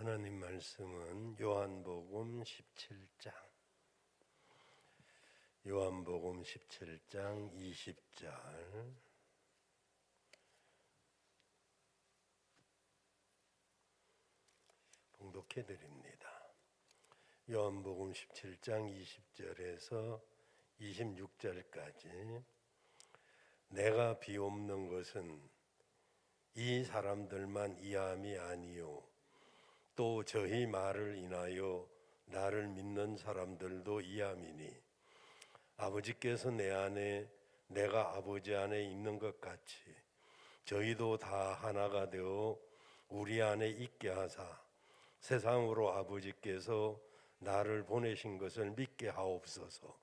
하나님 말씀은 요한복음 17장 요한복음 17장 20절 봉독해 드립니다. 요한복음 17장 20절에서 26절까지 내가 비옵는 것은 이 사람들만 이함이 아니요 또 저희 말을 인하여 나를 믿는 사람들도 이함이니 아버지께서 내 안에 내가 아버지 안에 있는 것 같이 저희도 다 하나가 되어 우리 안에 있게 하사 세상으로 아버지께서 나를 보내신 것을 믿게 하옵소서.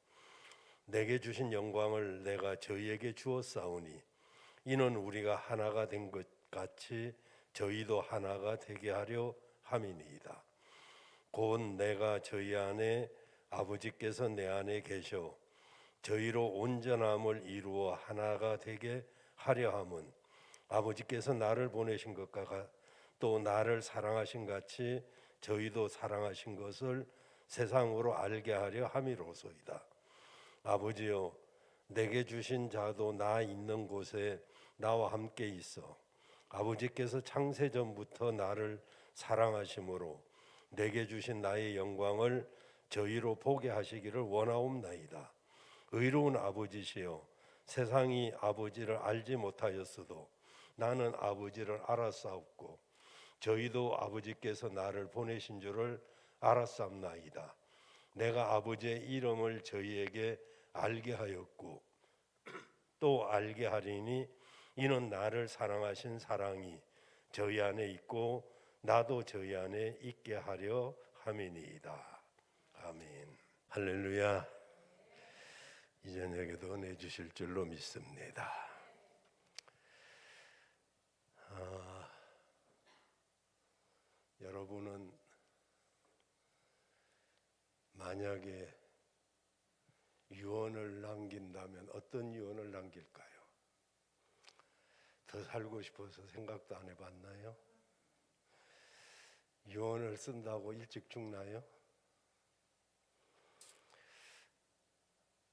내게 주신 영광을 내가 저희에게 주었사오니 이는 우리가 하나가 된 것 같이 저희도 하나가 되게 하려 함이니이다. 곧 내가 저희 안에 아버지께서 내 안에 계셔 저희로 온전함을 이루어 하나가 되게 하려 함은 아버지께서 나를 보내신 것과 또 나를 사랑하신 같이 저희도 사랑하신 것을 세상으로 알게 하려 함이로소이다. 아버지여, 내게 주신 자도 나 있는 곳에 나와 함께 있어 아버지께서 창세 전부터 나를 사랑하심으로 내게 주신 나의 영광을 저희로 보게 하시기를 원하옵나이다. 의로운 아버지시여, 세상이 아버지를 알지 못하였어도 나는 아버지를 알았사옵고 저희도 아버지께서 나를 보내신 줄을 알았사옵나이다. 내가 아버지의 이름을 저희에게 알게 하였고 또 알게 하리니 이는 나를 사랑하신 사랑이 저희 안에 있고 나도 저희 안에 있게 하려 함이니이다. 아멘. 할렐루야. 이 저녁에도 은혜 주실 줄로 믿습니다. 여러분은 만약에 유언을 남긴다면 어떤 유언을 남길까요? 더 살고 싶어서 생각도 안 해봤나요? 유언을 쓴다고 일찍 죽나요?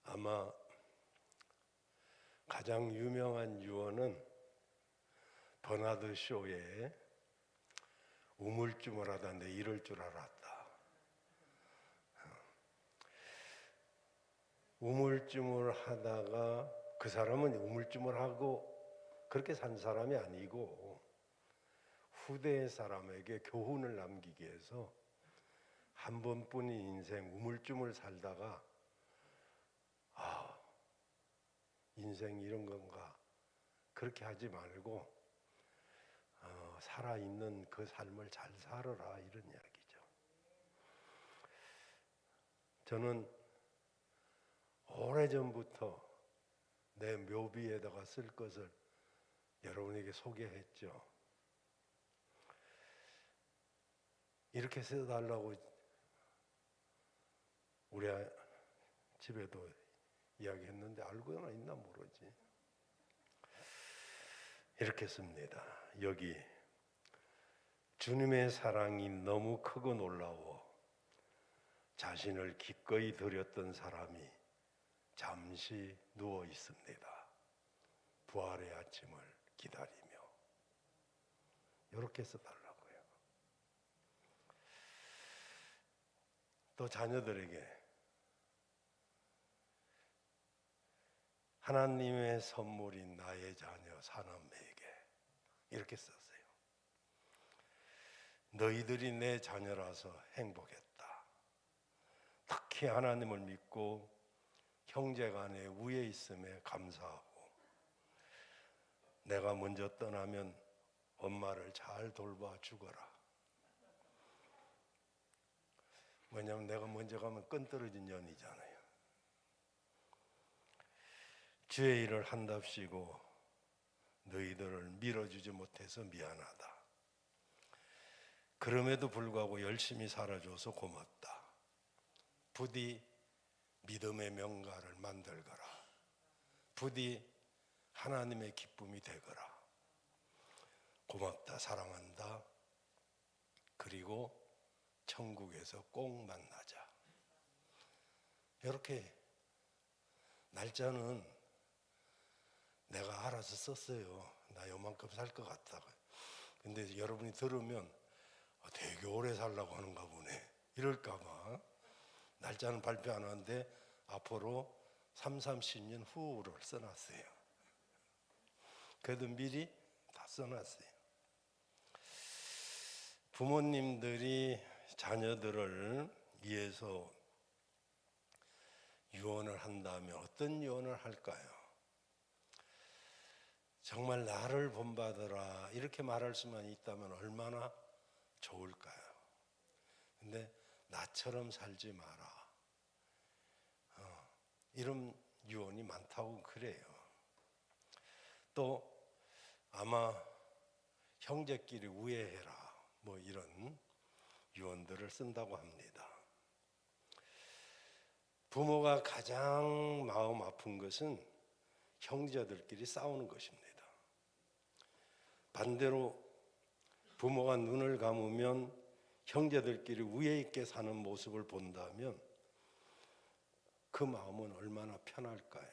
아마 가장 유명한 유언은 버나드 쇼의 우물쭈물하다 내 이럴 줄 알았다. 우물쭈물하다가 그 사람은 우물쭈물하고 그렇게 산 사람이 아니고 후대 사람에게 교훈을 남기기 위해서 한 번뿐인 인생 우물쭈물 살다가 인생 이런 건가 그렇게 하지 말고 살아있는 그 삶을 잘 살아라 이런 이야기죠. 저는 오래전부터 내 묘비에다가 쓸 것을 여러분에게 소개했죠. 이렇게 써달라고 우리 집에도 이야기했는데 알고나 있나 모르지. 이렇게 씁니다. 여기 주님의 사랑이 너무 크고 놀라워 자신을 기꺼이 드렸던 사람이 잠시 누워 있습니다. 부활의 아침을 기다리며. 이렇게 써달라고요. 또 자녀들에게 하나님의 선물인 나의 자녀 사남매에게 이렇게 썼어요. 너희들이 내 자녀라서 행복했다. 특히 하나님을 믿고 형제간에 우애 있음에 감사하고 내가 먼저 떠나면 엄마를 잘 돌봐 주거라. 왜냐하면 내가 먼저 가면 끈 떨어진 년이잖아요. 주의 일을 한답시고 너희들을 밀어주지 못해서 미안하다. 그럼에도 불구하고 열심히 살아줘서 고맙다. 부디 믿음의 명가를 만들거라. 부디 하나님의 기쁨이 되거라. 고맙다, 사랑한다. 그리고 천국에서 꼭 만나자. 이렇게 날짜는 내가 알아서 썼어요. 나 요만큼 살 것 같다. 근데 여러분이 들으면 되게 오래 살라고 하는가 보네 이럴까 봐 날짜는 발표 안 하는데 앞으로 30-40년 후를 써놨어요. 그래도 미리 다 써놨어요. 부모님들이 자녀들을 위해서 유언을 한다면 어떤 유언을 할까요? 정말 나를 본받으라 이렇게 말할 수만 있다면 얼마나 좋을까요? 근데 나처럼 살지 마라. 이런 유언이 많다고 그래요. 또 아마 형제끼리 우애해라 뭐 이런 유언들을 쓴다고 합니다. 부모가 가장 마음 아픈 것은 형제들끼리 싸우는 것입니다. 반대로 부모가 눈을 감으면 형제들끼리 우애 있게 사는 모습을 본다면 그 마음은 얼마나 편할까요?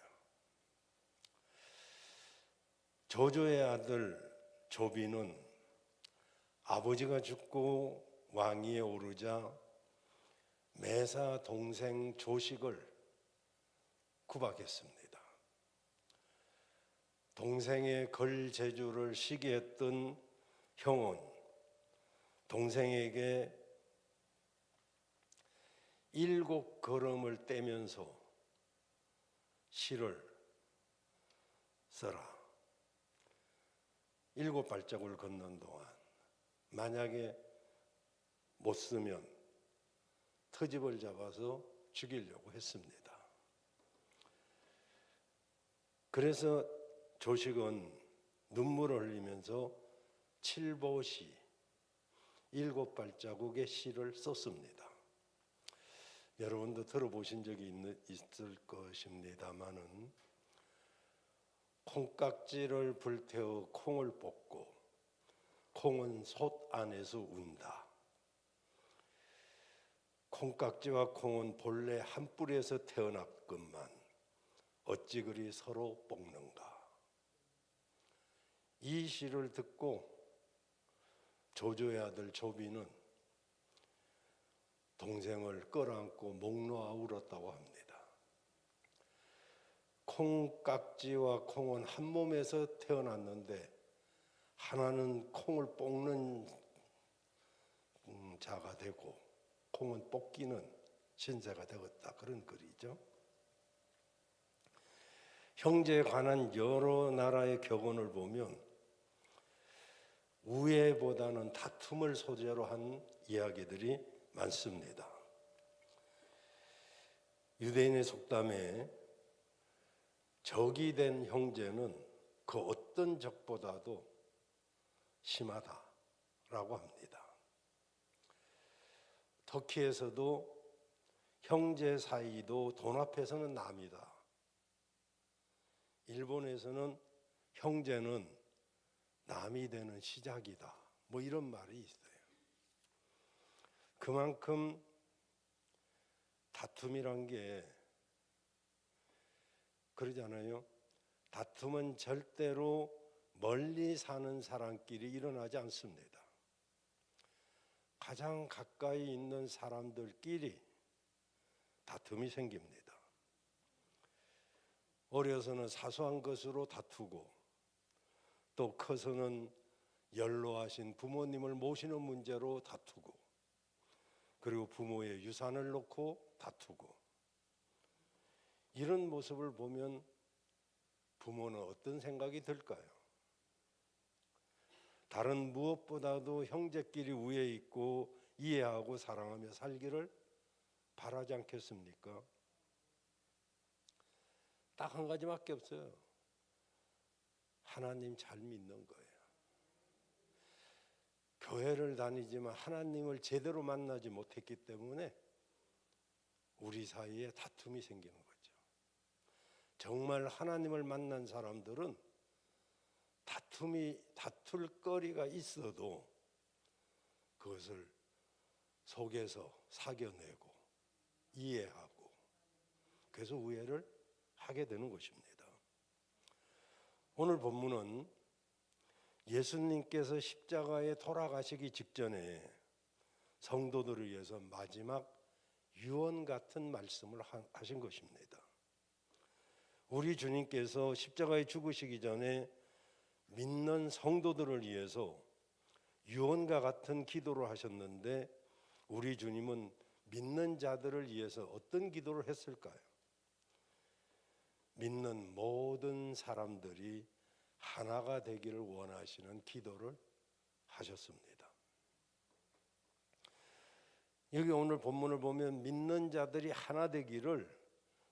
조조의 아들 조비는 아버지가 죽고 왕위에 오르자 매사 동생 조식을 구박했습니다. 동생의 걸제주를 시기했던 형은 동생에게 7걸음을 떼면서 시를 써라. 7발자국을 걷는 동안 만약에 못 쓰면 터집을 잡아서 죽이려고 했습니다. 그래서 조식은 눈물을 흘리면서 7보시 7발자국의 시를 썼습니다. 여러분도 들어보신 적이 있을 것입니다마는 콩깍지를 불태워 콩을 볶고 콩은 솥 안에서 운다. 콩깍지와 콩은 본래 한 뿌리에서 태어났건만 어찌 그리 서로 볶는가. 이 시를 듣고 조조의 아들 조비는 동생을 끌어안고 목 놓아 울었다고 합니다. 콩깍지와 콩은 한 몸에서 태어났는데 하나는 콩을 볶는 자가 되고 콩은 볶이는 신세가 되었다. 그런 글이죠. 형제에 관한 여러 나라의 격언을 보면 우애보다는 다툼을 소재로 한 이야기들이 많습니다. 유대인의 속담에 적이 된 형제는 그 어떤 적보다도 심하다라고 합니다. 터키에서도 형제 사이도 돈 앞에서는 남이다. 일본에서는 형제는 남이 되는 시작이다. 뭐 이런 말이 있어요. 그만큼 다툼이란 게 그러잖아요. 다툼은 절대로 멀리 사는 사람끼리 일어나지 않습니다. 가장 가까이 있는 사람들끼리 다툼이 생깁니다. 어려서는 사소한 것으로 다투고 또 커서는 연로하신 부모님을 모시는 문제로 다투고 그리고 부모의 유산을 놓고 다투고 이런 모습을 보면 부모는 어떤 생각이 들까요? 다른 무엇보다도 형제끼리 우애 있고 이해하고 사랑하며 살기를 바라지 않겠습니까? 딱 한 가지밖에 없어요. 하나님 잘 믿는 거예요. 교회를 다니지만 하나님을 제대로 만나지 못했기 때문에 우리 사이에 다툼이 생기는 거죠. 정말 하나님을 만난 사람들은 다툴 거리가 있어도 그것을 속에서 사겨내고 이해하고 그래서 우애를 하게 되는 것입니다. 오늘 본문은 예수님께서 십자가에 돌아가시기 직전에 성도들을 위해서 마지막 유언 같은 말씀을 하신 것입니다. 우리 주님께서 십자가에 죽으시기 전에 믿는 성도들을 위해서 유언과 같은 기도를 하셨는데 우리 주님은 믿는 자들을 위해서 어떤 기도를 했을까요? 믿는 모든 사람들이 하나가 되기를 원하시는 기도를 하셨습니다. 여기 오늘 본문을 보면 믿는 자들이 하나 되기를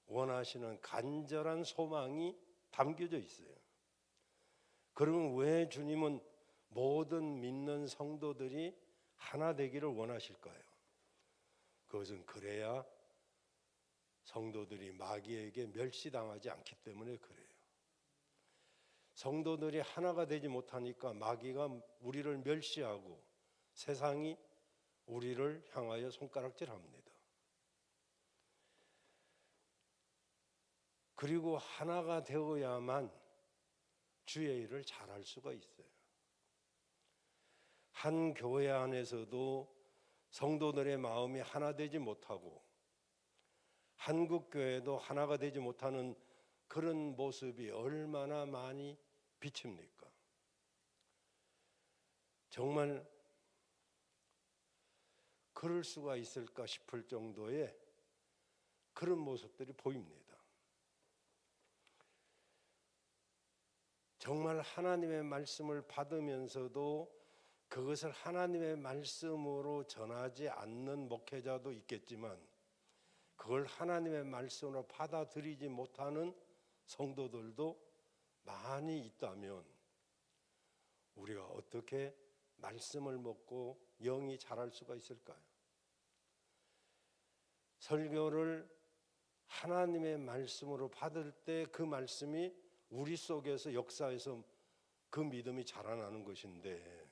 원하시는 간절한 소망이 담겨져 있어요. 그러면 왜 주님은 모든 믿는 성도들이 하나 되기를 원하실까요? 그것은 그래야 성도들이 마귀에게 멸시당하지 않기 때문에 그래요. 성도들이 하나가 되지 못하니까 마귀가 우리를 멸시하고 세상이 우리를 향하여 손가락질합니다. 그리고 하나가 되어야만 주의 일을 잘할 수가 있어요. 한 교회 안에서도 성도들의 마음이 하나 되지 못하고 한국 교회도 하나가 되지 못하는 그런 모습이 얼마나 많이 비칩니까? 정말 그럴 수가 있을까 싶을 정도의 그런 모습들이 보입니다. 정말 하나님의 말씀을 받으면서도 그것을 하나님의 말씀으로 전하지 않는 목회자도 있겠지만 그걸 하나님의 말씀으로 받아들이지 못하는 성도들도 많이 있다면 우리가 어떻게 말씀을 먹고 영이 자랄 수가 있을까요? 설교를 하나님의 말씀으로 받을 때 그 말씀이 우리 속에서 역사해서 그 믿음이 자라나는 것인데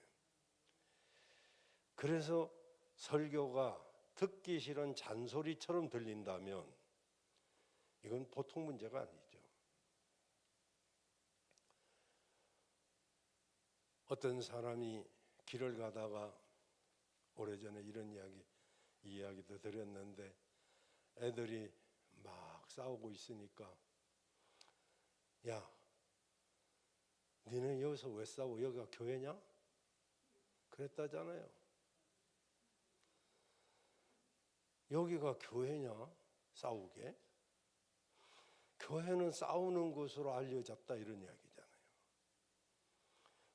그래서 설교가 듣기 싫은 잔소리처럼 들린다면 이건 보통 문제가 아니죠. 어떤 사람이 길을 가다가 오래전에 이런 이야기도 드렸는데 애들이 막 싸우고 있으니까 야, 니네 여기서 왜 싸워? 여기가 교회냐? 그랬다잖아요. 여기가 교회냐? 싸우게? 교회는 싸우는 곳으로 알려졌다 이런 이야기잖아요.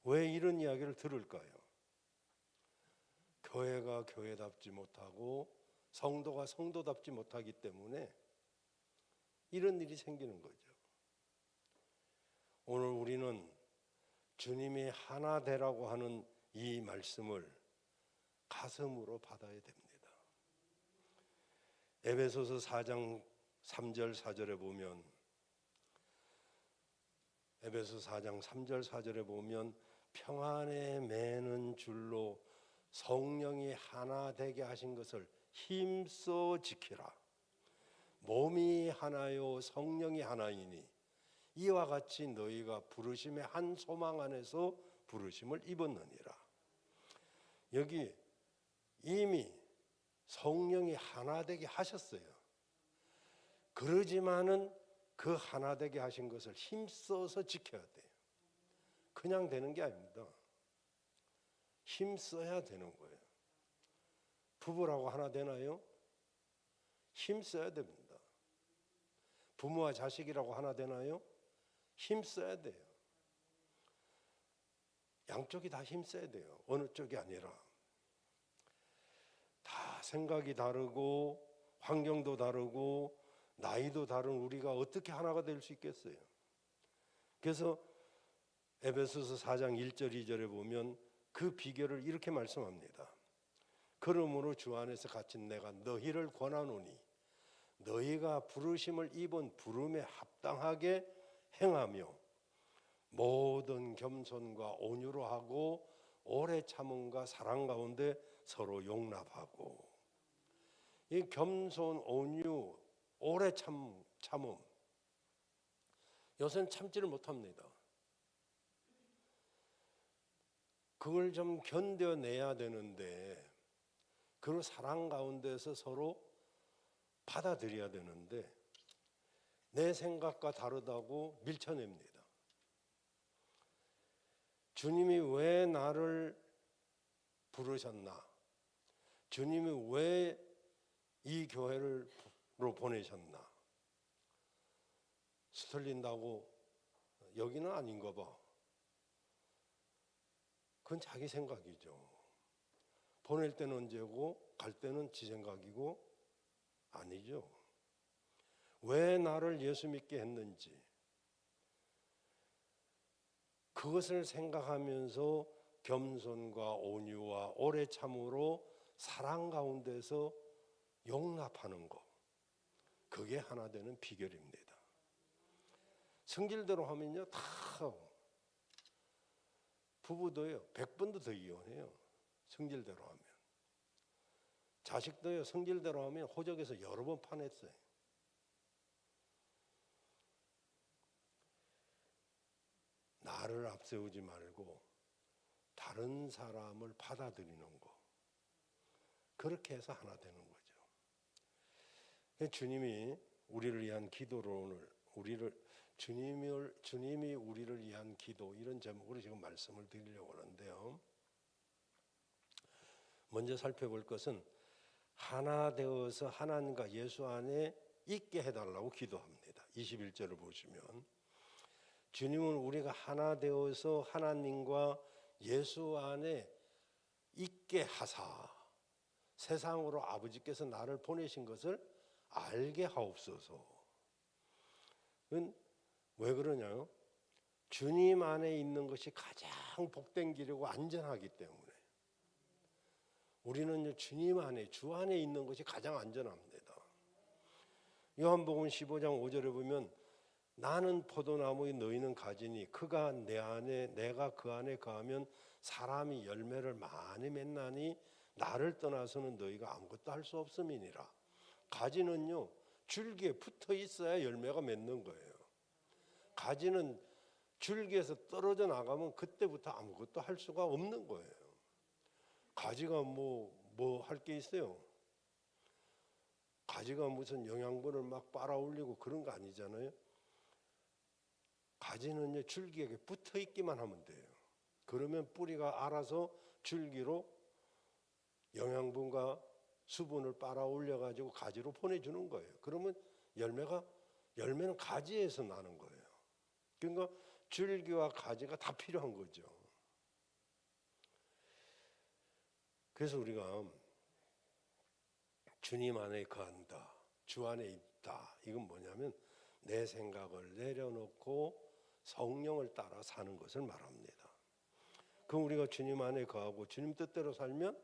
왜 이런 이야기를 들을까요? 교회가 교회답지 못하고 성도가 성도답지 못하기 때문에 이런 일이 생기는 거죠. 오늘 우리는 주님이 하나 되라고 하는 이 말씀을 가슴으로 받아야 됩니다. 에베소서 4장 3절 4절에 보면 에베소서 4장 3절 4절에 보면 평안에 매는 줄로 성령이 하나 되게 하신 것을 힘써 지키라. 몸이 하나요 성령이 하나이니 이와 같이 너희가 부르심의 한 소망 안에서 부르심을 입었느니라. 여기 이미 성령이 하나 되게 하셨어요. 그러지만은 그 하나 되게 하신 것을 힘써서 지켜야 돼요. 그냥 되는 게 아닙니다. 힘써야 되는 거예요. 부부라고 하나 되나요? 힘써야 됩니다. 부모와 자식이라고 하나 되나요? 힘써야 돼요. 양쪽이 다 힘써야 돼요. 어느 쪽이 아니라. 다 생각이 다르고 환경도 다르고 나이도 다른 우리가 어떻게 하나가 될 수 있겠어요? 그래서 에베소서 4장 1절 2절에 보면 그 비결을 이렇게 말씀합니다. 그러므로 주 안에서 갇힌 내가 너희를 권하노니 너희가 부르심을 입은 부름에 합당하게 행하며 모든 겸손과 온유로 하고 오래 참음과 사랑 가운데 서로 용납하고 이 겸손, 온유, 오래 참음. 요새는 참지를 못합니다. 그걸 좀 견뎌내야 되는데, 그걸 사랑 가운데서 서로 받아들여야 되는데 내 생각과 다르다고 밀쳐냅니다. 주님이 왜 나를 부르셨나? 주님이 왜 이 교회로 보내셨나? 스틀린다고 여기는 아닌가 봐. 그건 자기 생각이죠. 보낼 때는 언제고 갈 때는 지 생각이고 아니죠. 왜 나를 예수 믿게 했는지 그것을 생각하면서 겸손과 온유와 오래 참으로 사랑 가운데서 용납하는 것, 그게 하나 되는 비결입니다. 성질대로 하면요 다 부부도요 100번도 더 이혼해요. 성질대로 하면. 자식도요 성질대로 하면 호적에서 여러 번 파냈어요. 나를 앞세우지 말고 다른 사람을 받아들이는 거, 그렇게 해서 하나 되는 거죠. 주님이 우리를 위한 기도로 오늘 주님이 우리를 위한 기도, 이런 제목으로 지금 말씀을 드리려고 하는데요. 먼저 살펴볼 것은 하나 되어서 하나님과 예수 안에 있게 해달라고 기도합니다. 21절을 보시면 주님은 우리가 하나 되어서 하나님과 예수 안에 있게 하사 세상으로 아버지께서 나를 보내신 것을 알게 하옵소서. 왜 그러냐요? 주님 안에 있는 것이 가장 복된 길이고 안전하기 때문에 우리는 주님 안에, 주 안에 있는 것이 가장 안전합니다. 요한복음 15장 5절에 보면 나는 포도나무의 너희는 가지니 그가 내 안에 내가 그 안에 거하면 사람이 열매를 많이 맺나니 나를 떠나서는 너희가 아무것도 할 수 없음이니라. 가지는요 줄기에 붙어 있어야 열매가 맺는 거예요. 가지는 줄기에서 떨어져 나가면 그때부터 아무것도 할 수가 없는 거예요. 가지가 뭐 할 게 있어요? 가지가 무슨 영양분을 막 빨아올리고 그런 거 아니잖아요. 가지는요 줄기에 붙어 있기만 하면 돼요. 그러면 뿌리가 알아서 줄기로 영양분과 수분을 빨아올려 가지고 가지로 보내주는 거예요. 그러면 열매는 가지에서 나는 거예요. 그러니까 줄기와 가지가 다 필요한 거죠. 그래서 우리가 주님 안에 거한다, 주 안에 있다, 이건 뭐냐면 내 생각을 내려놓고 성령을 따라 사는 것을 말합니다. 그럼 우리가 주님 안에 거하고 주님 뜻대로 살면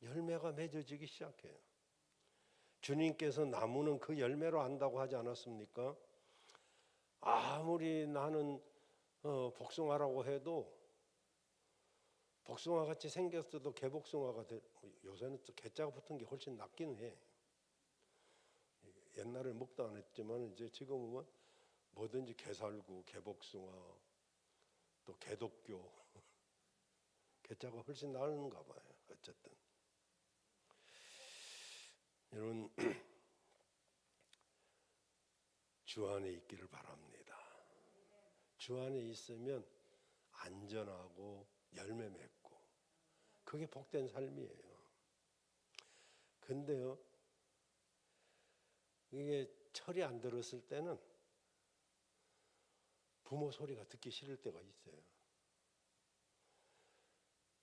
열매가 맺어지기 시작해요. 주님께서 나무는 그 열매로 안다고 하지 않았습니까? 아무리 나는 복숭아라고 해도 복숭아 같이 생겼어도 개복숭아가 요새는 또 개자가 붙은 게 훨씬 낫기는 해. 옛날에 먹도 안 했지만 이제 지금은 뭐든지 개살구, 개복숭아, 또 개독교 개자가 훨씬 나은가 봐요. 어쨌든 여러분 주 안에 있기를 바랍니다. 주 안에 있으면 안전하고 열매 맺고 그게 복된 삶이에요. 근데요 이게 철이 안 들었을 때는 부모 소리가 듣기 싫을 때가 있어요.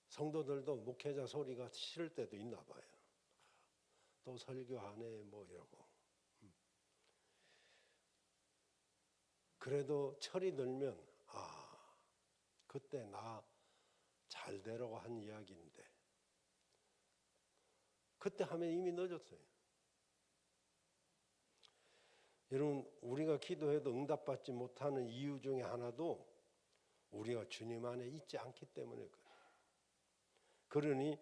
성도들도 목회자 소리가 싫을 때도 있나 봐요. 또 설교하네 뭐 이러고. 그래도 철이 들면 그때 나 잘 되라고 한 이야기인데 그때 하면 이미 늦었어요. 여러분 우리가 기도해도 응답받지 못하는 이유 중에 하나도 우리가 주님 안에 있지 않기 때문에 그래요. 그러니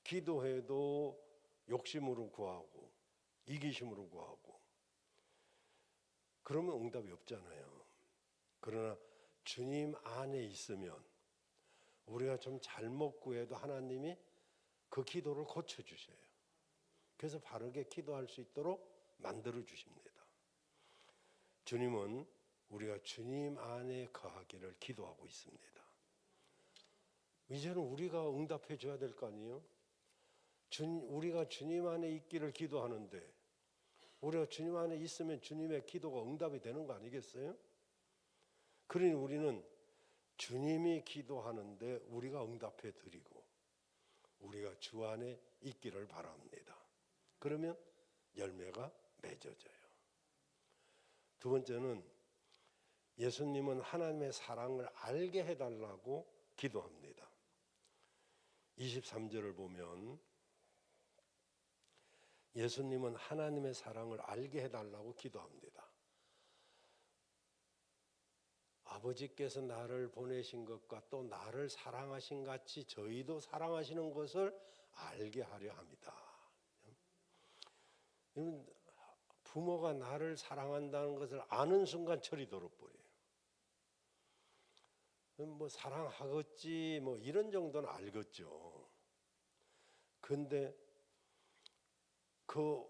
기도해도 욕심으로 구하고 이기심으로 구하고 그러면 응답이 없잖아요. 그러나 주님 안에 있으면 우리가 좀 잘못 구해도 하나님이 그 기도를 고쳐주셔요. 그래서 바르게 기도할 수 있도록 만들어 주십니다. 주님은 우리가 주님 안에 거하기를 기도하고 있습니다. 이제는 우리가 응답해 줘야 될 거 아니에요? 우리가 주님 안에 있기를 기도하는데 우리가 주님 안에 있으면 주님의 기도가 응답이 되는 거 아니겠어요? 그러니 우리는 주님이 기도하는데 우리가 응답해 드리고 우리가 주 안에 있기를 바랍니다. 그러면 열매가 맺어져요. 두 번째는 예수님은 하나님의 사랑을 알게 해달라고 기도합니다. 23절을 보면 예수님은 하나님의 사랑을 알게 해달라고 기도합니다. 아버지께서 나를 보내신 것과 또 나를 사랑하신 같이 저희도 사랑하시는 것을 알게 하려 합니다. 부모가 나를 사랑한다는 것을 아는 순간 철이 들어버려요. 뭐 사랑하겠지 뭐 이런 정도는 알겠죠. 근데 그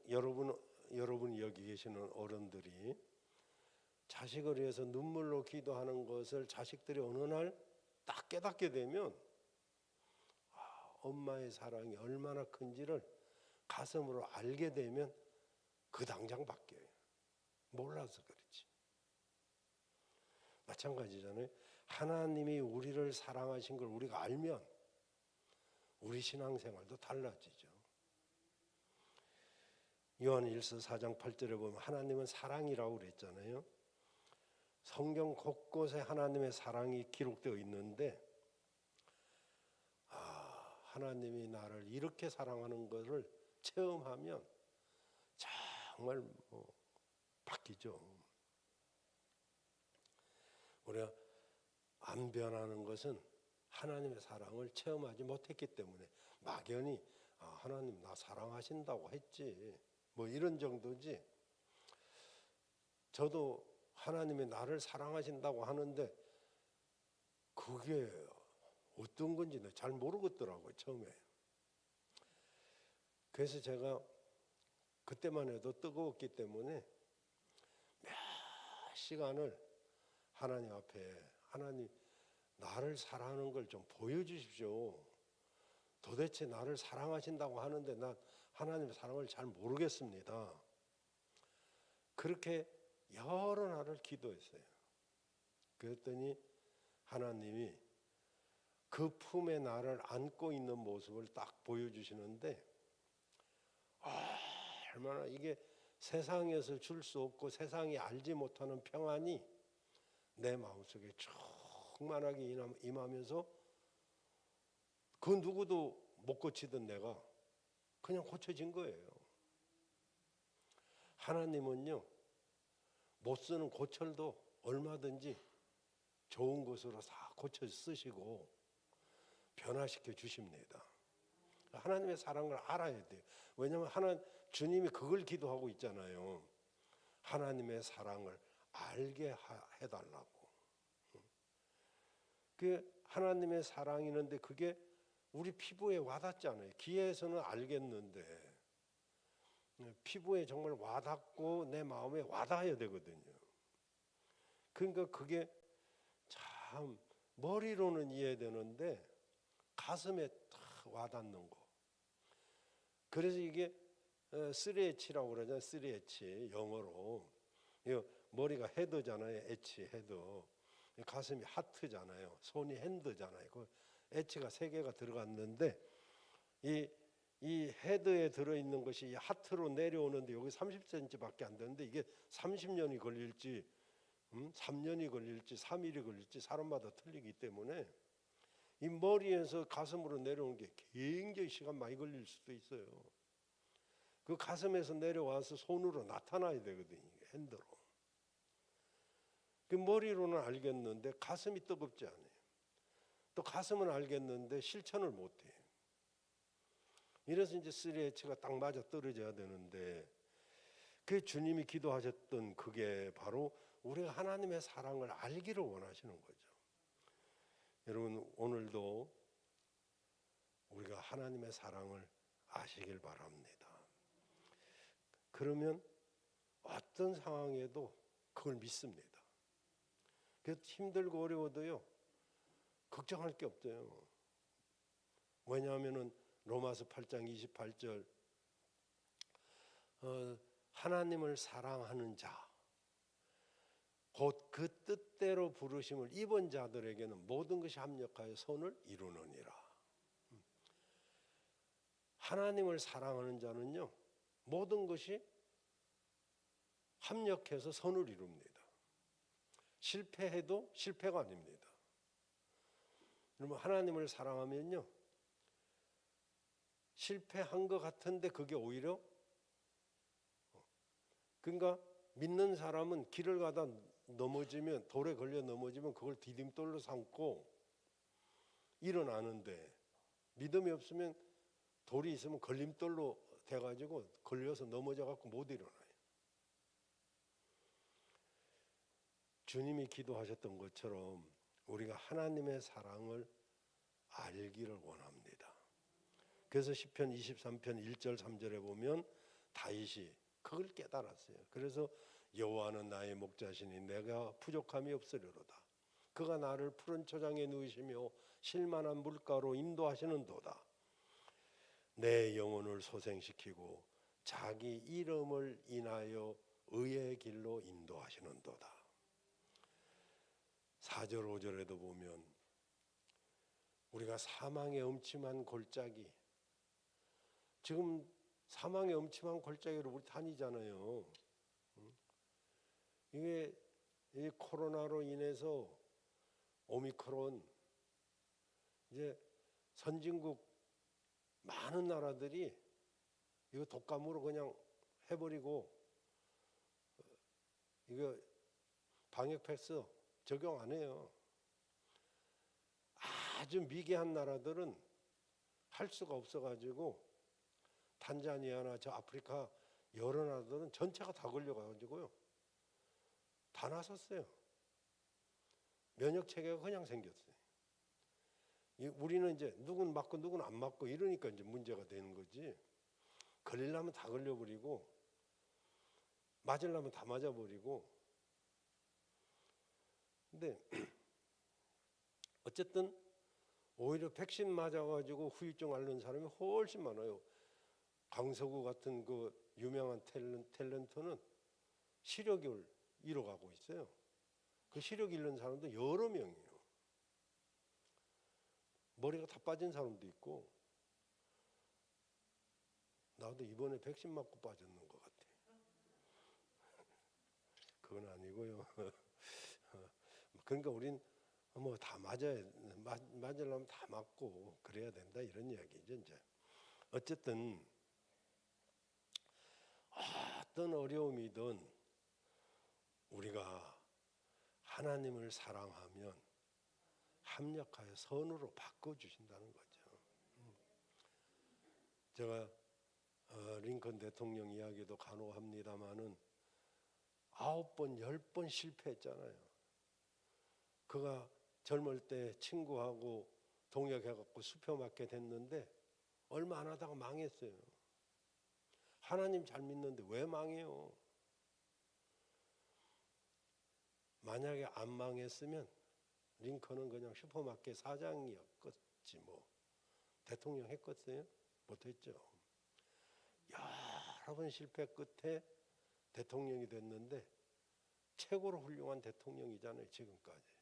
여러분 여기 계시는 어른들이 자식을 위해서 눈물로 기도하는 것을 자식들이 어느 날 딱 깨닫게 되면 엄마의 사랑이 얼마나 큰지를 가슴으로 알게 되면 그 당장 바뀌어요. 몰라서 그렇지. 마찬가지잖아요. 하나님이 우리를 사랑하신 걸 우리가 알면 우리 신앙생활도 달라지죠. 요한일서 4장 8절에 보면 하나님은 사랑이라고 그랬잖아요. 성경 곳곳에 하나님의 사랑이 기록되어 있는데 하나님이 나를 이렇게 사랑하는 것을 체험하면 정말 바뀌죠. 우리가 안 변하는 것은 하나님의 사랑을 체험하지 못했기 때문에 막연히 하나님 나 사랑하신다고 했지 뭐 이런 정도지. 저도 하나님이 나를 사랑하신다고 하는데 그게 어떤 건지 잘 모르겠더라고요 처음에. 그래서 제가 그때만 해도 뜨거웠기 때문에 몇 시간을 하나님 앞에 하나님 나를 사랑하는 걸 좀 보여주십시오. 도대체 나를 사랑하신다고 하는데 난 하나님의 사랑을 잘 모르겠습니다. 그렇게 여러 날을 기도했어요. 그랬더니 하나님이 그 품에 나를 안고 있는 모습을 딱 보여주시는데 얼마나 이게 세상에서 줄 수 없고 세상이 알지 못하는 평안이 내 마음속에 충만하게 임하면서 그 누구도 못 고치던 내가 그냥 고쳐진 거예요. 하나님은요 못 쓰는 고철도 얼마든지 좋은 것으로 다 고쳐 쓰시고 변화시켜 주십니다. 하나님의 사랑을 알아야 돼요. 왜냐하면 주님이 그걸 기도하고 있잖아요. 하나님의 사랑을 알게 해달라고. 그 하나님의 사랑이는데 그게 우리 피부에 와닿잖아요. 귀에서는 알겠는데 피부에 정말 와닿고 내 마음에 와닿아야 되거든요. 그러니까 그게 참 머리로는 이해되는데 가슴에 딱 와닿는 거. 그래서 이게 3H라고 그러잖아요. 3H 영어로. 머리가 헤드잖아요. H 헤드. 가슴이 하트잖아요. 손이 핸드잖아요. 그 H가 3개가 들어갔는데 이 헤드에 들어있는 것이 하트로 내려오는데 여기 30cm밖에 안 되는데 이게 30년이 걸릴지 3년이 걸릴지 3일이 걸릴지 사람마다 틀리기 때문에 이 머리에서 가슴으로 내려오는 게 굉장히 시간 많이 걸릴 수도 있어요. 그 가슴에서 내려와서 손으로 나타나야 되거든요. 핸드로. 그 머리로는 알겠는데 가슴이 뜨겁지 않아요. 또 가슴은 알겠는데 실천을 못해요. 이래서 이제 3H가 딱 맞아 떨어져야 되는데, 그 주님이 기도하셨던 그게 바로 우리가 하나님의 사랑을 알기를 원하시는 거죠. 여러분, 오늘도 우리가 하나님의 사랑을 아시길 바랍니다. 그러면 어떤 상황에도 그걸 믿습니다. 그래서 힘들고 어려워도요, 걱정할 게 없어요. 왜냐하면 로마서 8장 28절 하나님을 사랑하는 자, 곧 그 뜻대로 부르심을 입은 자들에게는 모든 것이 합력하여 선을 이루느니라. 하나님을 사랑하는 자는요, 모든 것이 합력해서 선을 이룹니다. 실패해도 실패가 아닙니다. 여러분, 하나님을 사랑하면요, 실패한 것 같은데 그게 오히려, 그러니까 믿는 사람은 길을 가다 넘어지면, 돌에 걸려 넘어지면 그걸 디딤돌로 삼고 일어나는데, 믿음이 없으면 돌이 있으면 걸림돌로 돼가지고 걸려서 넘어져갖고 못 일어나요. 주님이 기도하셨던 것처럼 우리가 하나님의 사랑을 알기를 원합니다. 그래서 시편 23편 1절 3절에 보면 다윗이 그걸 깨달았어요. 그래서 여호와는 나의 목자시니 내가 부족함이 없으리로다. 그가 나를 푸른 초장에 누이시며 실만한 물가로 인도하시는도다. 내 영혼을 소생시키고 자기 이름을 인하여 의의 길로 인도하시는도다. 4절 5절에도 보면 우리가 사망의 음침한 골짜기, 지금 사망의 음침한 골짜기로 우리 다니잖아요. 이게 이 코로나로 인해서 오미크론, 이제 선진국 많은 나라들이 이거 독감으로 그냥 해버리고 이거 방역 패스 적용 안 해요. 아주 미개한 나라들은 할 수가 없어가지고 탄자니아나 저 아프리카 여러 나라들은 전체가 다 걸려가지고요, 다 나섰어요. 면역 체계가 그냥 생겼어요. 우리는 이제 누군 맞고 누군 안 맞고 이러니까 이제 문제가 되는 거지. 걸리려면 다 걸려버리고 맞으려면 다 맞아버리고. 근데 어쨌든 오히려 백신 맞아가지고 후유증 앓는 사람이 훨씬 많아요. 강서구 같은 그 유명한 탤런트는 시력을 잃어가고 있어요. 그 시력 잃는 사람도 여러 명이에요. 머리가 다 빠진 사람도 있고. 나도 이번에 백신 맞고 빠졌는 것 같아. 그건 아니고요. 그러니까 우린 뭐 다 맞으려면 다 맞고 그래야 된다, 이런 이야기죠. 이제 어쨌든 어떤 어려움이든 우리가 하나님을 사랑하면 합력하여 선으로 바꿔주신다는 거죠. 제가 링컨 대통령 이야기도 간혹 합니다마는 9번 10번 실패했잖아요. 그가 젊을 때 친구하고 동역해갖고 수표 맞게 됐는데 얼마 안 하다가 망했어요. 하나님 잘 믿는데 왜 망해요? 만약에 안 망했으면 링컨은 그냥 슈퍼마켓 사장이었겠지, 뭐 대통령 했겠어요? 못했죠. 여러 번 실패 끝에 대통령이 됐는데 최고로 훌륭한 대통령이잖아요, 지금까지.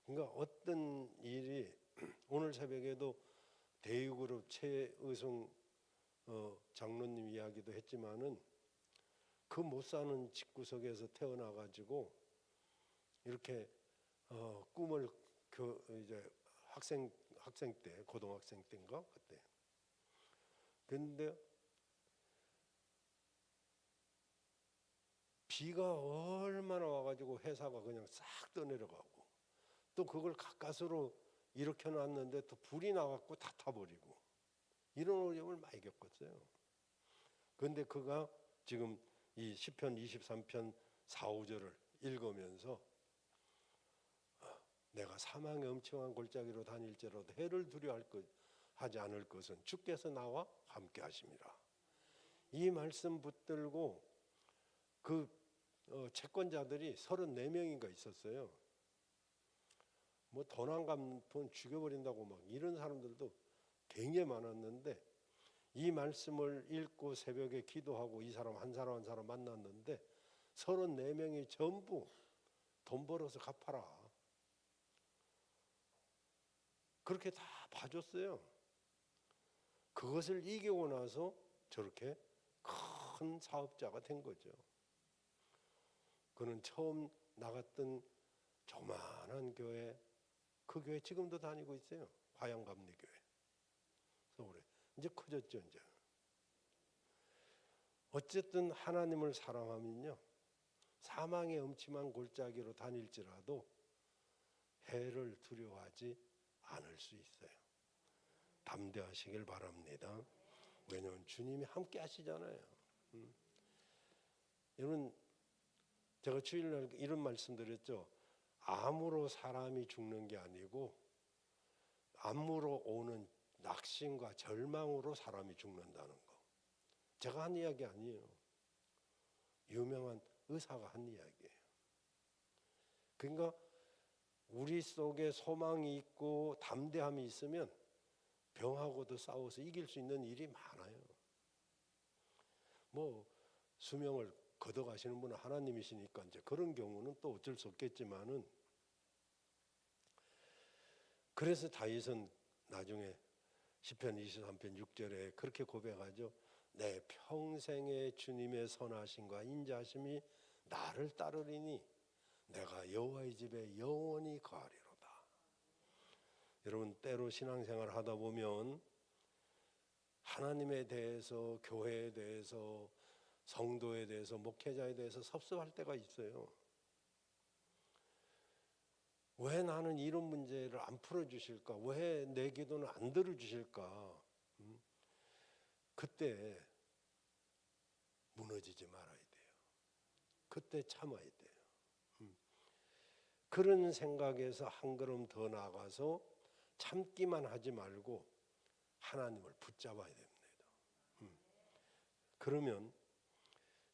그러니까 어떤 일이, 오늘 새벽에도 대유그룹 최의성 장로님 이야기도 했지만은 그 못 사는 집구석에서 태어나가지고 이렇게 꿈을 이제 학생 때, 고등학생 때인가 그때. 근데 비가 얼마나 와가지고 회사가 그냥 싹 떠내려가고, 또 그걸 가까스로 일으켜 놨는데 또 불이 나갖고 다 타버리고. 이런 어려움을 많이 겪었어요. 그런데 그가 지금 이 시편 23편 4, 5절을 읽으면서 내가 사망의 엄청한 골짜기로 다닐지라도 해를 두려워하지 않을 것은 주께서 나와 함께 하심이라. 이 말씀 붙들고 그 채권자들이 34명인가 있었어요. 뭐 돈 안 갚으면 죽여버린다고 막 이런 사람들도 굉장히 많았는데, 이 말씀을 읽고 새벽에 기도하고 이 사람 한 사람 한 사람 만났는데 34명이 전부 돈 벌어서 갚아라, 그렇게 다 봐줬어요. 그것을 이기고 나서 저렇게 큰 사업자가 된 거죠. 그는 처음 나갔던 조만한 교회, 그 교회 지금도 다니고 있어요. 화양감리교회 서울에. 이제 커졌죠. 이제 어쨌든 하나님을 사랑하면요, 사망의 음침한 골짜기로 다닐지라도 해를 두려워하지 않을 수 있어요. 담대하시길 바랍니다. 왜냐하면 주님이 함께 하시잖아요. 여러분, 제가 주일날 이런 말씀 드렸죠. 암으로 사람이 죽는 게 아니고 암으로 오는 낙심과 절망으로 사람이 죽는다는 거. 제가 한 이야기 아니에요. 유명한 의사가 한 이야기예요. 그러니까 우리 속에 소망이 있고 담대함이 있으면 병하고도 싸워서 이길 수 있는 일이 많아요. 뭐 수명을 걷어가시는 분은 하나님이시니까 이제 그런 경우는 또 어쩔 수 없겠지만은, 그래서 다윗은 나중에 시편 23편 6절에 그렇게 고백하죠. 내 평생의 주님의 선하심과 인자하심이 나를 따르리니 내가 여호와의 집에 영원히 거하리로다. 여러분, 때로 신앙생활 하다 보면 하나님에 대해서, 교회에 대해서, 성도에 대해서, 목회자에 대해서 섭섭할 때가 있어요. 왜 나는 이런 문제를 안 풀어주실까? 왜 내 기도는 안 들어주실까? 그때 무너지지 말아야 돼요. 그때 참아야 돼요. 그런 생각에서 한 걸음 더 나아가서 참기만 하지 말고 하나님을 붙잡아야 됩니다. 그러면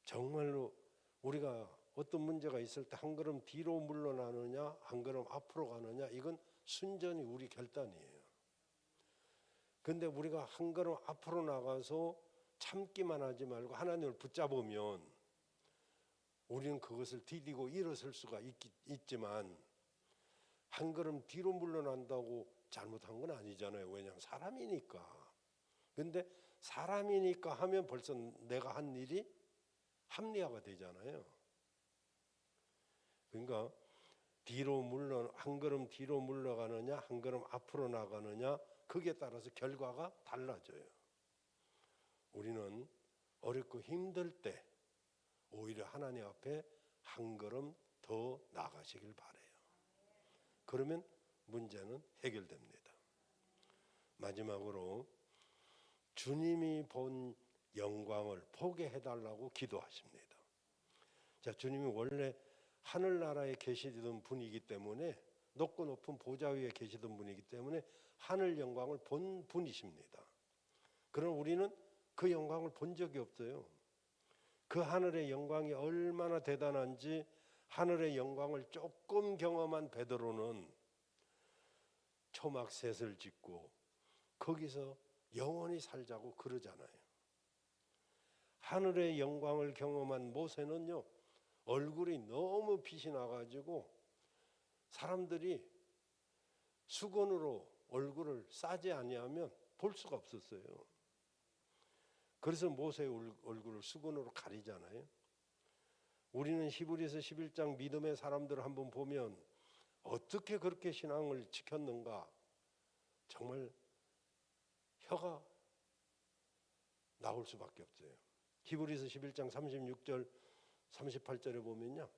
정말로 우리가 어떤 문제가 있을 때 한 걸음 뒤로 물러나느냐 한 걸음 앞으로 가느냐, 이건 순전히 우리 결단이에요. 그런데 우리가 한 걸음 앞으로 나가서 참기만 하지 말고 하나님을 붙잡으면 우리는 그것을 디디고 일어설 수가 있지만, 한 걸음 뒤로 물러난다고 잘못한 건 아니잖아요. 왜냐하면 사람이니까. 그런데 사람이니까 하면 벌써 내가 한 일이 합리화가 되잖아요. 그러니까 한 걸음 뒤로 물러가느냐 한 걸음 앞으로 나가느냐, 그게 따라서 결과가 달라져요. 우리는 어렵고 힘들 때 오히려 하나님 앞에 한 걸음 더 나가시길 바라요. 그러면 문제는 해결됩니다. 마지막으로 주님이 본 영광을 보게 해달라고 기도하십니다. 자, 주님이 원래 하늘나라에 계시던 분이기 때문에, 높고 높은 보좌 위에 계시던 분이기 때문에 하늘 영광을 본 분이십니다. 그러나 우리는 그 영광을 본 적이 없어요. 그 하늘의 영광이 얼마나 대단한지 하늘의 영광을 조금 경험한 베드로는 초막셋을 짓고 거기서 영원히 살자고 그러잖아요. 하늘의 영광을 경험한 모세는요, 얼굴이 너무 빛이 나가지고 사람들이 수건으로 얼굴을 싸지 아니하면 볼 수가 없었어요. 그래서 모세의 얼굴을 수건으로 가리잖아요. 우리는 히브리서 11장 믿음의 사람들을 한번 보면 어떻게 그렇게 신앙을 지켰는가, 정말 혀가 나올 수밖에 없어요. 히브리서 11장 36절 38절에 보면요,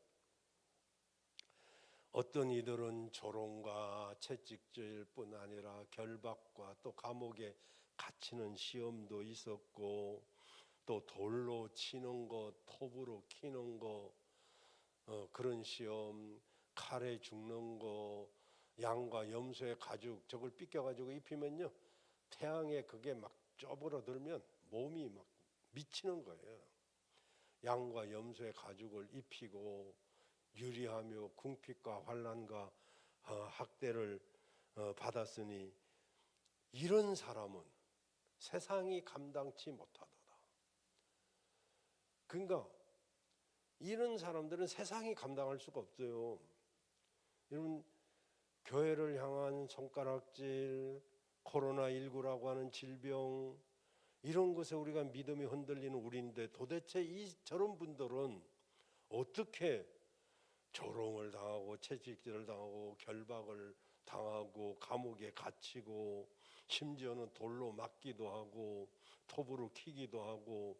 어떤 이들은 조롱과 채찍질 뿐 아니라 결박과 또 감옥에 갇히는 시험도 있었고, 또 돌로 치는 거, 톱으로 키는 거, 그런 시험, 칼에 죽는 거, 양과 염소의 가죽 저걸 삐껴가지고 입히면요, 태양에 그게 막 쪼그러들면 몸이 막 미치는 거예요. 양과 염소의 가죽을 입히고 유리하며 궁핍과 환난과 학대를 받았으니 이런 사람은 세상이 감당치 못하도다. 그러니까 이런 사람들은 세상이 감당할 수가 없어요. 여러분, 교회를 향한 손가락질, 코로나19라고 하는 질병, 이런 것에 우리가 믿음이 흔들리는 우리인데 도대체 저런 분들은 어떻게 조롱을 당하고 채찍질을 당하고 결박을 당하고 감옥에 갇히고 심지어는 돌로 맞기도 하고 톱으로 키기도 하고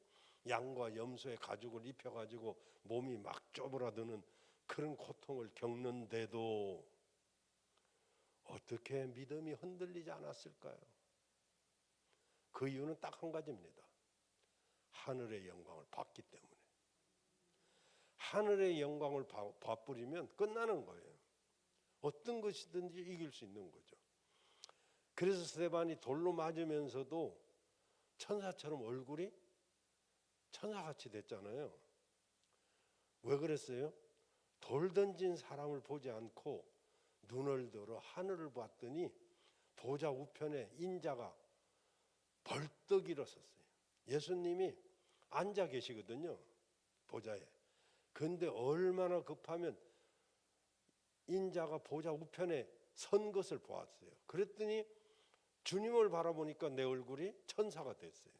양과 염소의 가죽을 입혀가지고 몸이 막 쪼그라드는 그런 고통을 겪는데도 어떻게 믿음이 흔들리지 않았을까요? 그 이유는 딱 한 가지입니다. 하늘의 영광을 봤기 때문에. 하늘의 영광을 봐버리면 끝나는 거예요. 어떤 것이든지 이길 수 있는 거죠. 그래서 스데반이 돌로 맞으면서도 천사처럼 얼굴이 천사같이 됐잖아요. 왜 그랬어요? 돌 던진 사람을 보지 않고 눈을 들어 하늘을 봤더니 보좌 우편에 인자가 벌떡 일어섰어요. 예수님이 앉아 계시거든요, 보좌에. 근데 얼마나 급하면 인자가 보좌 우편에 선 것을 보았어요. 그랬더니 주님을 바라보니까 내 얼굴이 천사가 됐어요.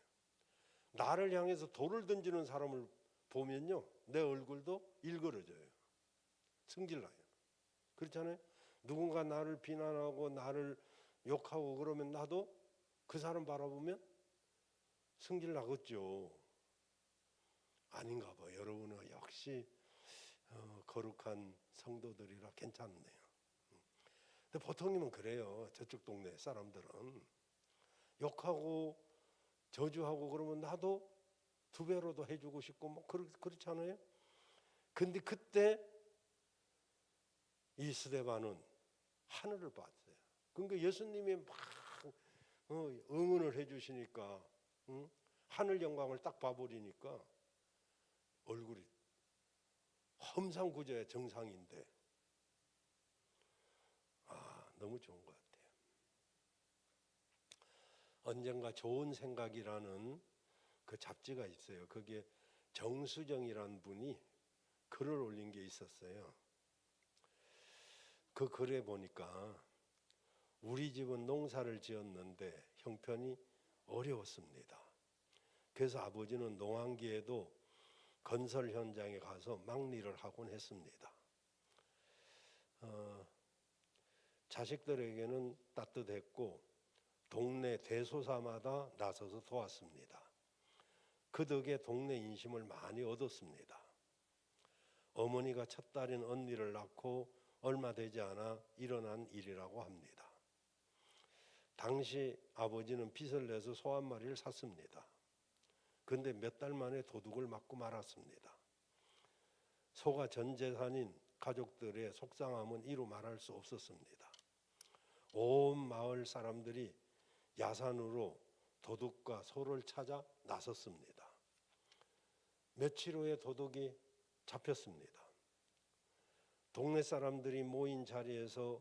나를 향해서 돌을 던지는 사람을 보면요, 내 얼굴도 일그러져요. 승질나요. 그렇잖아요. 누군가 나를 비난하고 나를 욕하고 그러면 나도 그 사람 바라보면 승질 나겠죠. 아닌가 봐. 여러분은 역시 거룩한 성도들이라 괜찮네요. 근데 보통님은 그래요. 저쪽 동네 사람들은 욕하고 저주하고 그러면 나도 두 배로도 해주고 싶고 뭐 그렇잖아요. 근데 그때 이 스데반은 하늘을 봤어요. 그러니까 예수님이 막 응원을 해주시니까 하늘 영광을 딱 봐버리니까 얼굴이 험상궂어야 정상인데 너무 좋은 것 같아요. 언젠가 좋은 생각이라는 그 잡지가 있어요. 거기에 정수정이라는 분이 글을 올린 게 있었어요. 그 글에 보니까 우리 집은 농사를 지었는데 형편이 어려웠습니다. 그래서 아버지는 농한기에도 건설 현장에 가서 막일을 하곤 했습니다. 자식들에게는 따뜻했고 동네 대소사마다 나서서 도왔습니다. 그 덕에 동네 인심을 많이 얻었습니다. 어머니가 첫 딸인 언니를 낳고 얼마 되지 않아 일어난 일이라고 합니다. 당시 아버지는 빚을 내서 소 한 마리를 샀습니다. 그런데 몇 달 만에 도둑을 맞고 말았습니다. 소가 전 재산인 가족들의 속상함은 이루 말할 수 없었습니다. 온 마을 사람들이 야산으로 도둑과 소를 찾아 나섰습니다. 며칠 후에 도둑이 잡혔습니다. 동네 사람들이 모인 자리에서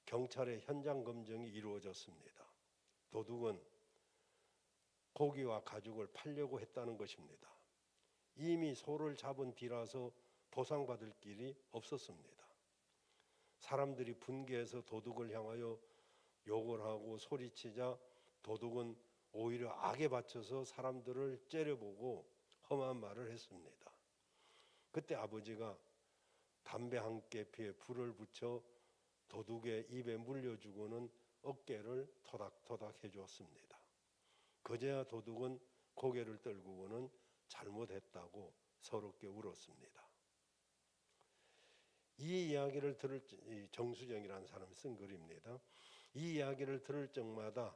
경찰의 현장 검증이 이루어졌습니다. 도둑은 고기와 가죽을 팔려고 했다는 것입니다. 이미 소를 잡은 뒤라서 보상받을 길이 없었습니다. 사람들이 분개해서 도둑을 향하여 욕을 하고 소리치자 도둑은 오히려 악에 받쳐서 사람들을 째려보고 험한 말을 했습니다. 그때 아버지가 담배 한 깨피에 불을 붙여 도둑의 입에 물려주고는 어깨를 토닥토닥 해주었습니다. 그제야 도둑은 고개를 떨구고는 잘못했다고 서럽게 울었습니다. 이 이야기를 들을 정수정이라는 사람이 쓴 글입니다. 이 이야기를 들을 적마다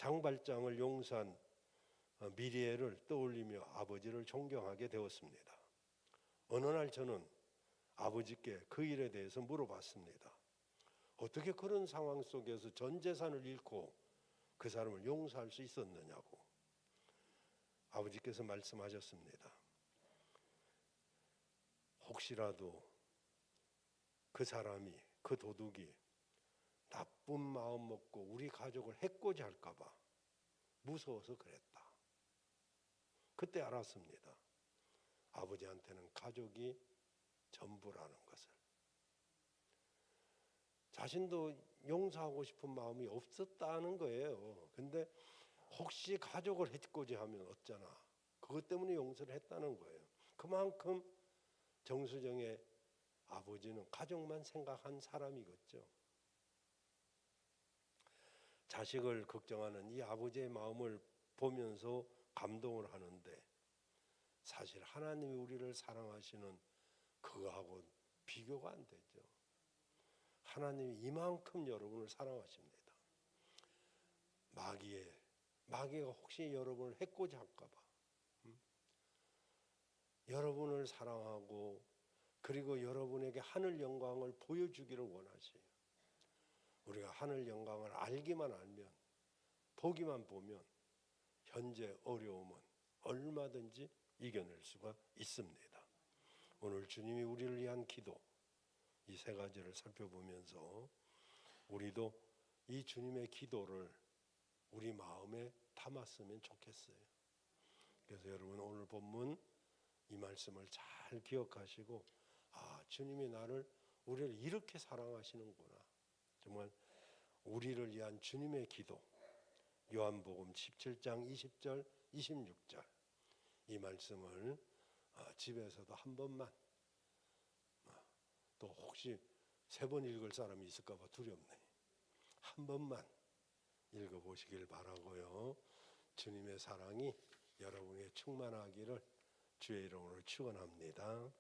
장발장을 용서한 미리엘을 떠올리며 아버지를 존경하게 되었습니다. 어느 날 저는 아버지께 그 일에 대해서 물어봤습니다. 어떻게 그런 상황 속에서 전 재산을 잃고 그 사람을 용서할 수 있었느냐고. 아버지께서 말씀하셨습니다. 혹시라도 그 사람이, 그 도둑이 나쁜 마음 먹고 우리 가족을 해코지 할까 봐 무서워서 그랬다. 그때 알았습니다. 아버지한테는 가족이 전부라는 것을. 자신도 용서하고 싶은 마음이 없었다는 거예요. 근데 혹시 가족을 해코지 하면 어쩌나. 그것 때문에 용서를 했다는 거예요. 그만큼 정수정의 아버지는 가족만 생각한 사람이겠죠. 자식을 걱정하는 이 아버지의 마음을 보면서 감동을 하는데 사실 하나님이 우리를 사랑하시는 그거하고 비교가 안 되죠. 하나님이 이만큼 여러분을 사랑하십니다. 마귀가 혹시 여러분을 해코지 할까 봐. 여러분을 사랑하고 그리고 여러분에게 하늘 영광을 보여주기를 원하세요. 우리가 하늘 영광을 알기만 알면, 보기만 보면 현재 어려움은 얼마든지 이겨낼 수가 있습니다. 오늘 주님이 우리를 위한 기도, 이 세 가지를 살펴보면서 우리도 이 주님의 기도를 우리 마음에 담았으면 좋겠어요. 그래서 여러분 오늘 본문 이 말씀을 잘 기억하시고, 주님이 우리를 이렇게 사랑하시는구나. 정말 우리를 위한 주님의 기도, 요한복음 17장 20절 26절 이 말씀을 집에서도 한 번만, 또 혹시 3번 읽을 사람이 있을까 봐 두렵네. 한 번만 읽어보시길 바라고요. 주님의 사랑이 여러분에게 충만하기를 주의 이름으로 축원합니다.